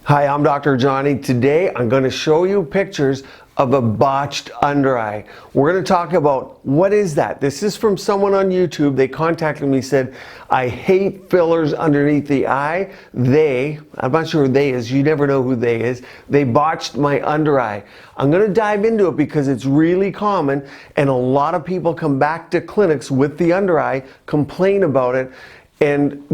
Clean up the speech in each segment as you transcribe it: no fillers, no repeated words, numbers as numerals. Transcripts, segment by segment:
Hi, I'm Dr. Rajani. Today I'm going to show you pictures of a botched under eye. We're going to talk about what is that. This is from someone on YouTube. They contacted me, said, I hate fillers underneath the eye. I'm not sure who they is, you never know who they is. They botched my under eye. I'm going to dive into it because it's really common and a lot of people come back to clinics with the under eye, complain about it, and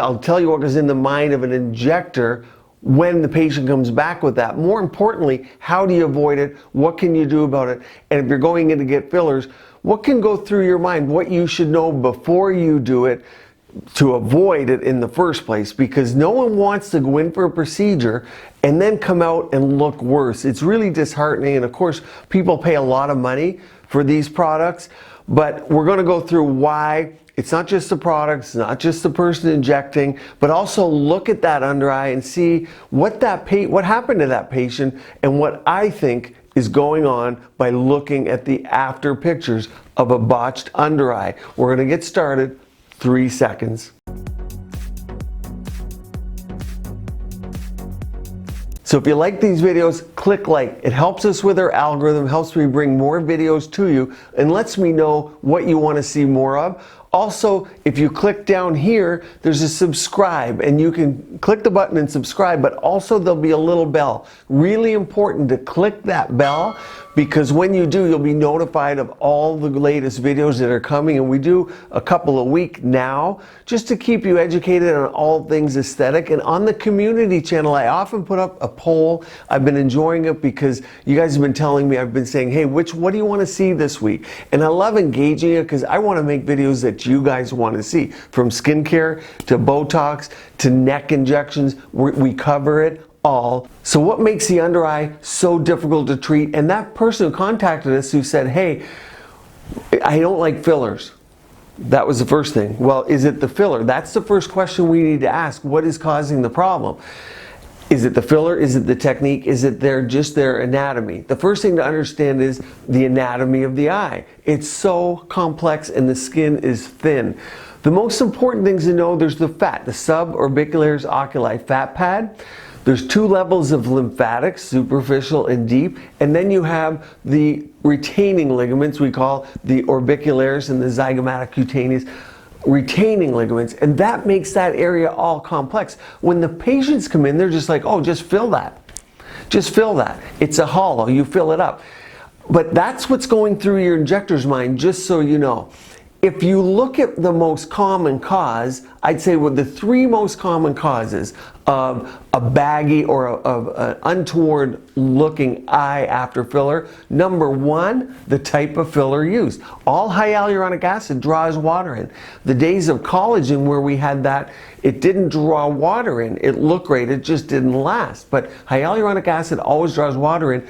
I'll tell you what goes in the mind of an injector when the patient comes back with that. More importantly, how do you avoid it? What can you do about it? And if you're going in to get fillers, what can go through your mind? What you should know before you do it to avoid it in the first place, because no one wants to go in for a procedure and then come out and look worse. It's really disheartening, and of course, people pay a lot of money for these products, but we're going to go through why. It's not just the products, not just the person injecting, but also look at that under eye and see what happened to that patient and what I think is going on by looking at the after pictures of a botched under eye. We're going to get started. 3 seconds. So if you like these videos, click like. It helps us with our algorithm, helps me bring more videos to you, and lets me know what you want to see more of. Also, if you click down here, there's a subscribe, and you can click the button and subscribe, but also there'll be a little bell. Really important to click that bell, because when you do, you'll be notified of all the latest videos that are coming, and we do a couple a week now, just to keep you educated on all things aesthetic. And on the community channel, I often put up a poll. I've been enjoying it because you guys have been telling me, I've been saying, hey, what do you want to see this week? And I love engaging it because I want to make videos that you guys want to see, from skincare to Botox to neck injections. We cover it all. So what makes the under eye so difficult to treat? And that person who contacted us who said, hey, I don't like fillers. That was the first thing. Well, is it the filler? That's the first question we need to ask. What is causing the problem? Is it the filler? Is it the technique? Is it just their anatomy? The first thing to understand is the anatomy of the eye. It's so complex and the skin is thin. The most important things to know, there's the fat, the suborbicularis oculi fat pad. There's 2 levels of lymphatics, superficial and deep, and then you have the retaining ligaments, we call the orbicularis and the zygomaticcutaneous retaining ligaments, and that makes that area all complex. When the patients come in, they're just like, oh, just fill that. Just fill that. It's a hollow, you fill it up. But that's what's going through your injector's mind, just so you know. If you look at the most common cause, I'd say the 3 most common causes of a baggy or of an untoward looking eye after filler. Number 1, the type of filler used. All high hyaluronic acid draws water in. The days of collagen where we had that, it didn't draw water in. It looked great, it just didn't last. But hyaluronic acid always draws water in.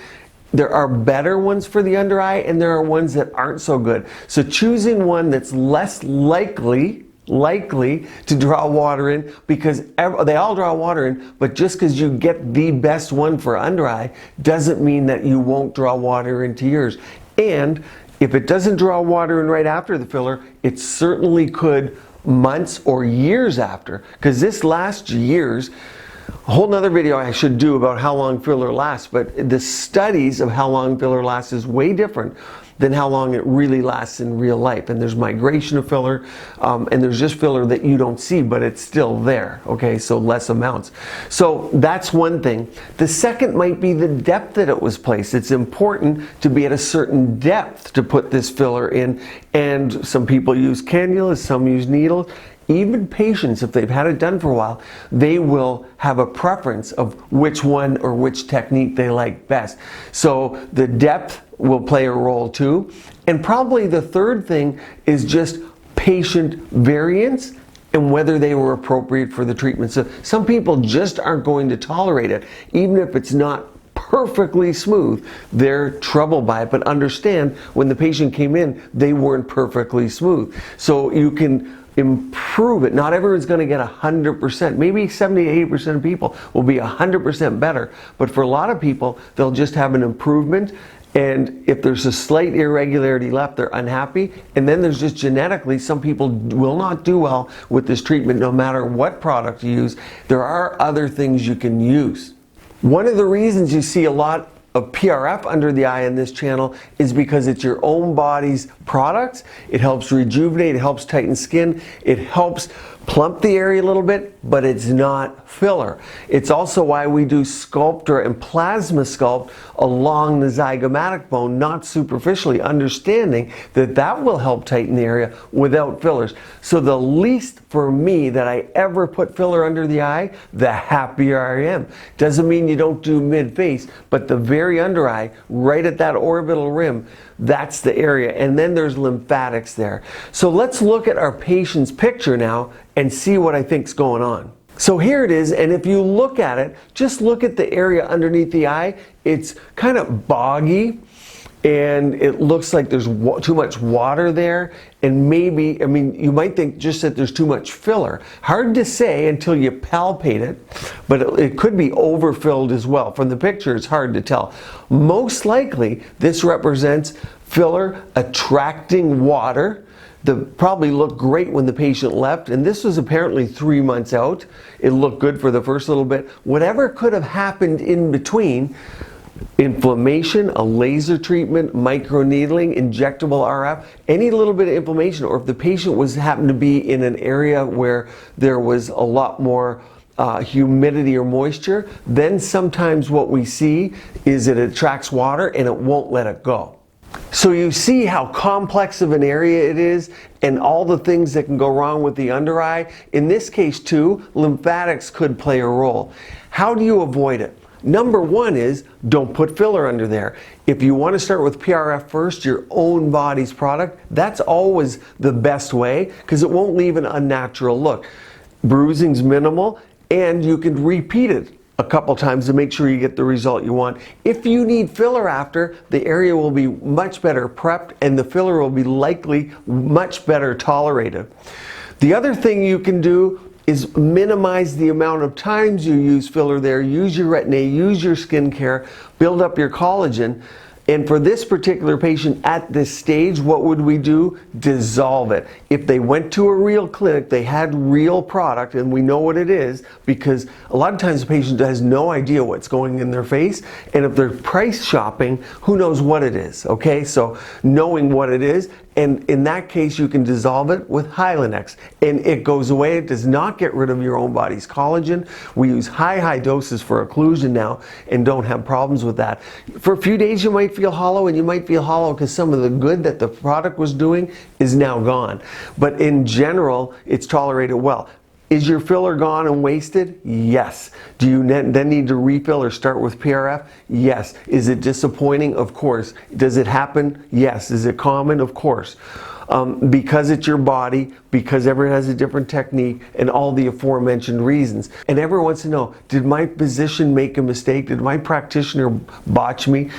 There are better ones for the under eye and there are ones that aren't so good. So choosing one that's less likely to draw water in, because they all draw water in, but just because you get the best one for under eye doesn't mean that you won't draw water into yours. And if it doesn't draw water in right after the filler, it certainly could months or years after, because this lasts years. A whole nother video I should do about how long filler lasts, but the studies of how long filler lasts is way different than how long it really lasts in real life. And there's migration of filler, and there's just filler that you don't see, but it's still there, okay, so less amounts. So that's one thing. The second might be the depth that it was placed. It's important to be at a certain depth to put this filler in, and some people use cannulas, some use needles. Even patients, if they've had it done for a while, they will have a preference of which one or which technique they like best. So the depth will play a role too. And probably the third thing is just patient variance and whether they were appropriate for the treatment. So some people just aren't going to tolerate it, even if it's not perfectly smooth. They're troubled by it, but understand when the patient came in, they weren't perfectly smooth. So you can improve it. Not everyone's going to get 100%. Maybe 70 to 80% of people will be 100% better. But for a lot of people, they'll just have an improvement And if there's a slight irregularity left, they're unhappy. And then there's just genetically, some people will not do well with this treatment no matter what product you use. There are other things you can use. One of the reasons you see a lot of PRF under the eye in this channel is because it's your own body's product. It helps rejuvenate, it helps tighten skin, it helps plump the area a little bit, but it's not filler. It's also why we do sculptor and plasma sculpt along the zygomatic bone, not superficially, understanding that that will help tighten the area without fillers. So the least for me that I ever put filler under the eye, the happier I am. Doesn't mean you don't do mid-face, but the very under eye, right at that orbital rim, that's the area. And then there's lymphatics there. So let's look at our patient's picture now and see what I think's going on. So here it is, and if you look at it, just look at the area underneath the eye. It's kind of boggy, and it looks like there's too much water there, and maybe, I mean, you might think just that there's too much filler. Hard to say until you palpate it, but it could be overfilled as well. From the picture, it's hard to tell. Most likely, this represents filler attracting water. That probably looked great when the patient left, and this was apparently 3 months out. It looked good for the first little bit. Whatever could have happened in between, inflammation, a laser treatment, microneedling, injectable RF, any little bit of inflammation, or if the patient happened to be in an area where there was a lot more humidity or moisture, then sometimes what we see is it attracts water and it won't let it go. So you see how complex of an area it is and all the things that can go wrong with the under eye. In this case too, lymphatics could play a role. How do you avoid it? Number one is don't put filler under there. If you want to start with PRF first, your own body's product, that's always the best way because it won't leave an unnatural look. Bruising's minimal and you can repeat it a couple times to make sure you get the result you want. If you need filler after, the area will be much better prepped and the filler will be likely much better tolerated. The other thing you can do is minimize the amount of times you use filler there. Use your Retin-A, use your skincare, build up your collagen. And for this particular patient at this stage, what would we do? Dissolve it. If they went to a real clinic, they had real product, and we know what it is because a lot of times the patient has no idea what's going in their face. And if they're price shopping, who knows what it is, okay? So knowing what it is, and in that case, you can dissolve it with Hylenex, and it goes away. It does not get rid of your own body's collagen. We use high doses for occlusion now and don't have problems with that. For a few days, you might feel hollow, and you might feel hollow because some of the good that the product was doing is now gone. But in general, it's tolerated well. Is your filler gone and wasted? Yes. Do you then need to refill or start with PRF? Yes. Is it disappointing? Of course. Does it happen? Yes. Is it common? Of course. Because it's your body, because everyone has a different technique, and all the aforementioned reasons. And everyone wants to know, did my physician make a mistake? Did my practitioner botch me?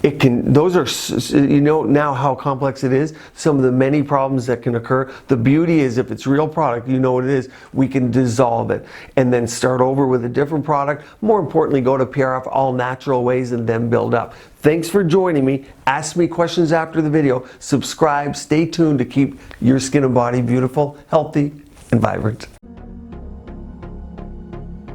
It can, those are, you know now how complex it is, some of the many problems that can occur. The beauty is if it's real product, you know what it is, we can dissolve it and then start over with a different product. More importantly, go to PRF all natural ways and then build up. Thanks for joining me. Ask me questions after the video. Subscribe, stay tuned to keep your skin and body beautiful, healthy, and vibrant.